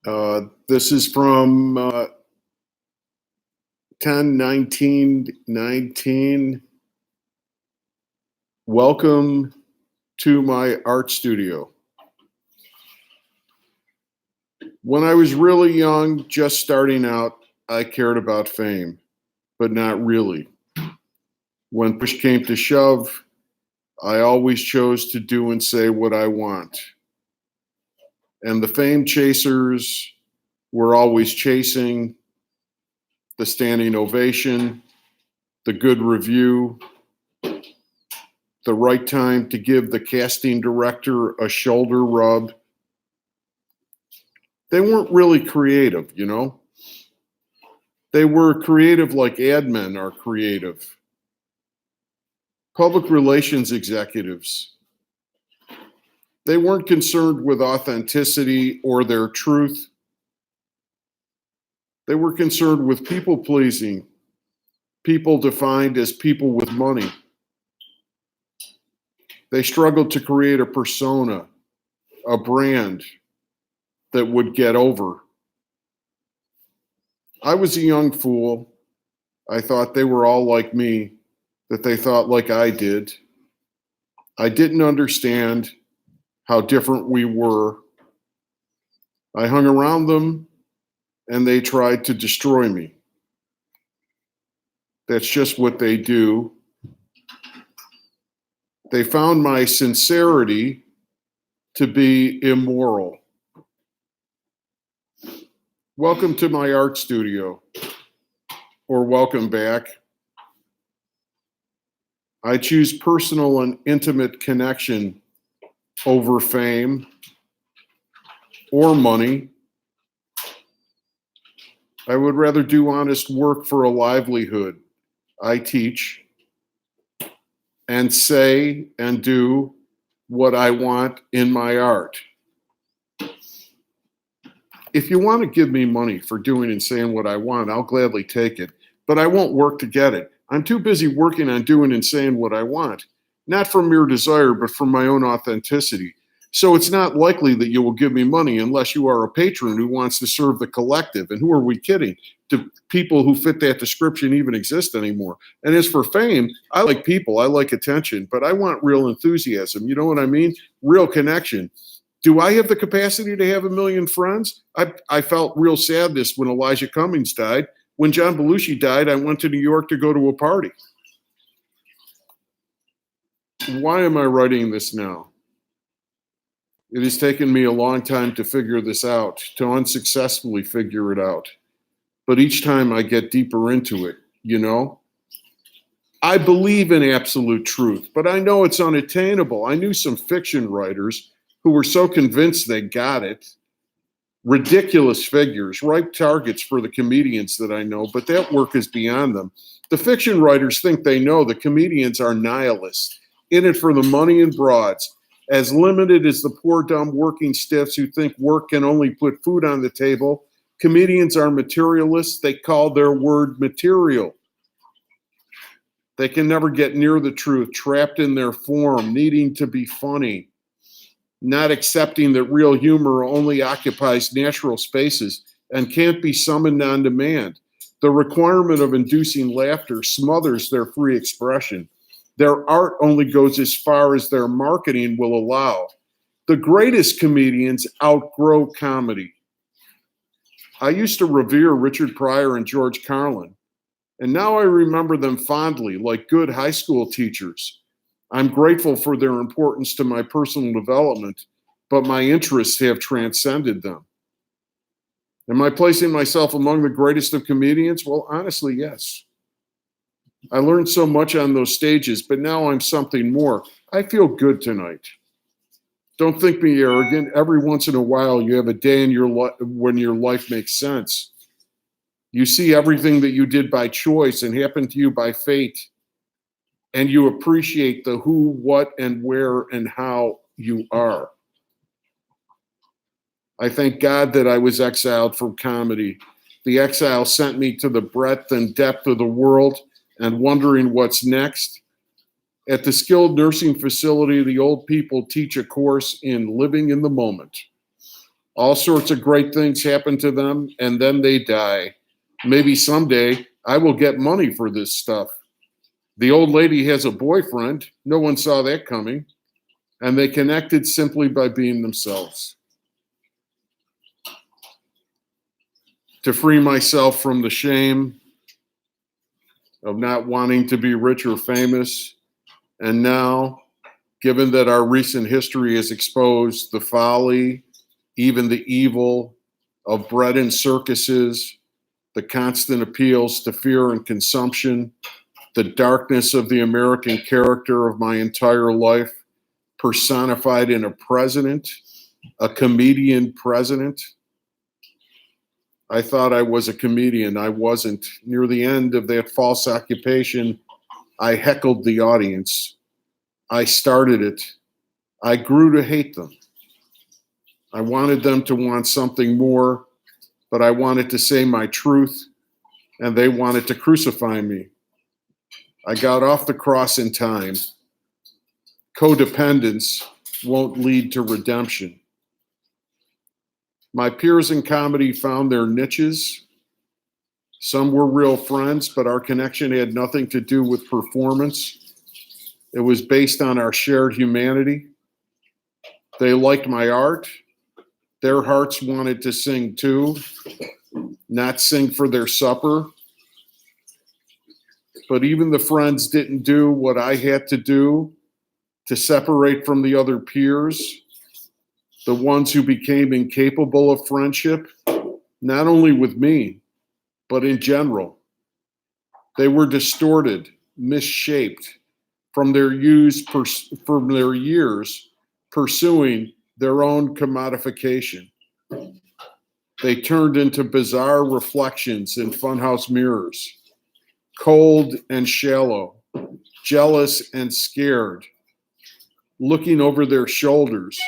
This is from 10/19/19. Welcome to my art studio. When I was really young, just starting out, I cared about fame, but not really. When push came to shove, I always chose to do and say what I want. And the fame chasers were always chasing the standing ovation, the good review, the right time to give the casting director a shoulder rub. They weren't really creative, you know? They were creative like ad men are creative. Public relations executives. They weren't concerned with authenticity or their truth. They were concerned with people pleasing, people defined as people with money. They struggled to create a persona, a brand that would get over. I was a young fool. I thought they were all like me, that they thought like I did. I didn't understand how different we were. I hung around them and they tried to destroy me. That's just what they do. They found my sincerity to be immoral. Welcome to my art studio, or welcome back. I choose personal and intimate connection over fame or money. I would rather do honest work for a livelihood. I teach and say and do what I want in my art. If you want to give me money for doing and saying what I want, I'll gladly take it, but I won't work to get it. I'm too busy working on doing and saying what I want, not from mere desire, but from my own authenticity. So it's not likely that you will give me money unless you are a patron who wants to serve the collective. And who are we kidding? Do people who fit that description even exist anymore? And as for fame, I like people, I like attention, but I want real enthusiasm. You know what I mean? Real connection. Do I have the capacity to have a million friends? I felt real sadness when Elijah Cummings died. When John Belushi died, I went to New York to go to a party. Why am I writing this now? It has taken me a long time to figure this out, to unsuccessfully figure it out. But each time I get deeper into it, you know? I believe in absolute truth, but I know it's unattainable. I knew some fiction writers who were so convinced they got it. Ridiculous figures, ripe targets for the comedians that I know, but that work is beyond them. The fiction writers think they know. The comedians are nihilists, in it for the money and broads, as limited as the poor, dumb working stiffs who think work can only put food on the table. Comedians are materialists. They call their word material. They can never get near the truth, trapped in their form, needing to be funny, not accepting that real humor only occupies natural spaces and can't be summoned on demand. The requirement of inducing laughter smothers their free expression. Their art only goes as far as their marketing will allow. The greatest comedians outgrow comedy. I used to revere Richard Pryor and George Carlin, and now I remember them fondly, like good high school teachers. I'm grateful for their importance to my personal development, but my interests have transcended them. Am I placing myself among the greatest of comedians? Well, honestly, yes. I learned so much on those stages, but now I'm something more. I feel good tonight. Don't think me arrogant. Every once in a while, you have a day in your life when your life makes sense. You see everything that you did by choice and happened to you by fate, and you appreciate the who, what, and where, and how you are. I thank God that I was exiled from comedy. The exile sent me to the breadth and depth of the world and wondering what's next. At the skilled nursing facility, the old people teach a course in living in the moment. All sorts of great things happen to them, and then they die. Maybe someday I will get money for this stuff. The old lady has a boyfriend. No one saw that coming. And they connected simply by being themselves. To free myself from the shame of not wanting to be rich or famous, and now, given that our recent history has exposed the folly, even the evil of bread and circuses, the constant appeals to fear and consumption, the darkness of the American character of my entire life, personified in a president, a comedian president. I thought I was a comedian. I wasn't. Near the end of that false occupation, I heckled the audience. I started it. I grew to hate them. I wanted them to want something more, but I wanted to say my truth, and they wanted to crucify me. I got off the cross in time. Codependence won't lead to redemption. My peers in comedy found their niches. Some were real friends, but our connection had nothing to do with performance. It was based on our shared humanity. They liked my art. Their hearts wanted to sing too, not sing for their supper. But even the friends didn't do what I had to do to separate from the other peers, the ones who became incapable of friendship, not only with me, but in general. They were distorted, misshaped from their years pursuing their own commodification. They turned into bizarre reflections in funhouse mirrors, cold and shallow, jealous and scared, looking over their shoulders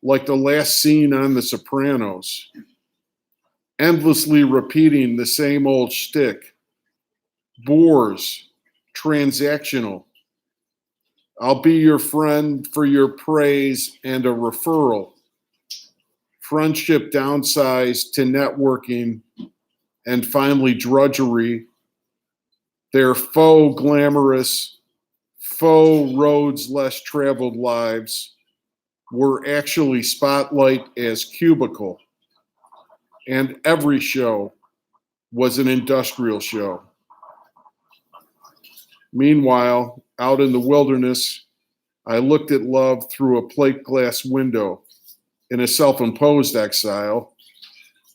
like the last scene on The Sopranos, endlessly repeating the same old shtick. Bores, transactional. I'll be your friend for your praise and a referral. Friendship downsized to networking and finally drudgery. Their faux glamorous, faux roads less traveled lives were actually spotlight as cubicle. And every show was an industrial show. Meanwhile, out in the wilderness, I looked at love through a plate glass window in a self-imposed exile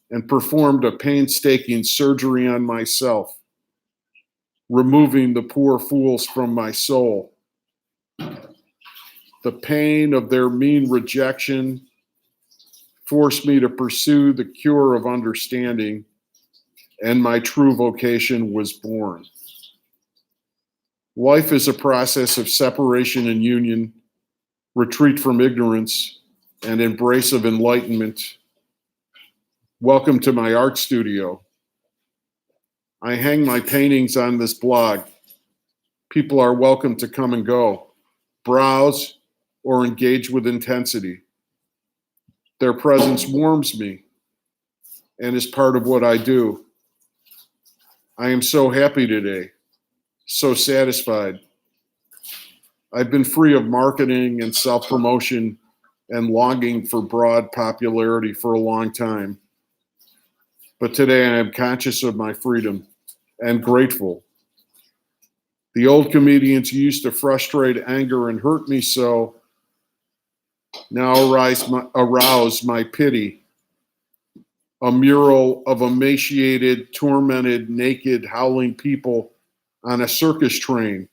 and performed a painstaking surgery on myself, removing the poor fools from my soul. The pain of their mean rejection forced me to pursue the cure of understanding, and my true vocation was born. Life is a process of separation and union, retreat from ignorance, and embrace of enlightenment. Welcome to my art studio. I hang my paintings on this blog. People are welcome to come and go, browse, or engage with intensity. Their presence warms me and is part of what I do. I am so happy today, so satisfied. I've been free of marketing and self-promotion and longing for broad popularity for a long time. But today I am conscious of my freedom and grateful. The old comedians who used to frustrate, anger, and hurt me so now arouse my pity. A mural of emaciated, tormented, naked, howling people on a circus train,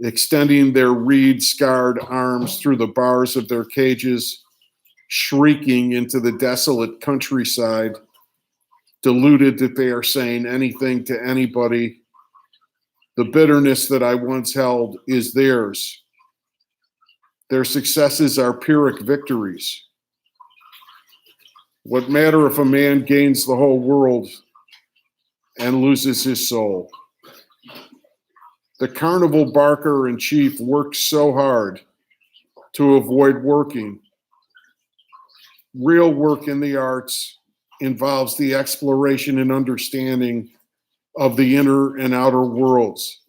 extending their reed-scarred arms through the bars of their cages, shrieking into the desolate countryside, deluded that they are saying anything to anybody. The bitterness that I once held is theirs. Their successes are Pyrrhic victories. What matter if a man gains the whole world and loses his soul? The carnival barker in chief works so hard to avoid working. Real work in the arts involves the exploration and understanding of the inner and outer worlds.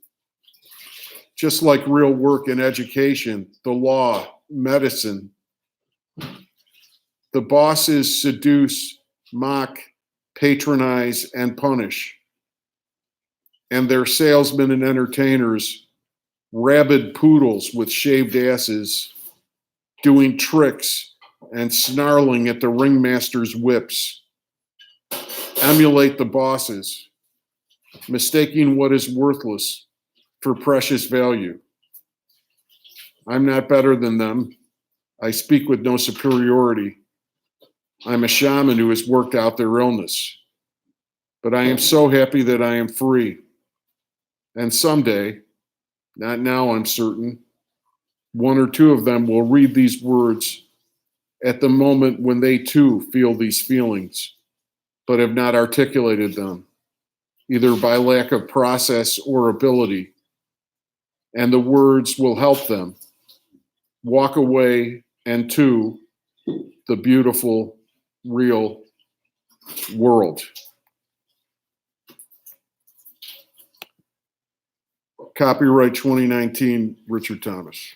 Just like real work in education, the law, medicine, the bosses seduce, mock, patronize, and punish. And their salesmen and entertainers, rabid poodles with shaved asses, doing tricks and snarling at the ringmaster's whips, emulate the bosses, mistaking what is worthless for precious value. I'm not better than them. I speak with no superiority. I'm a shaman who has worked out their illness. But I am so happy that I am free. And someday, not now I'm certain, one or two of them will read these words at the moment when they too feel these feelings, but have not articulated them, either by lack of process or ability. And the words will help them walk away and to the beautiful, real world. Copyright 2019, Richard Thomas.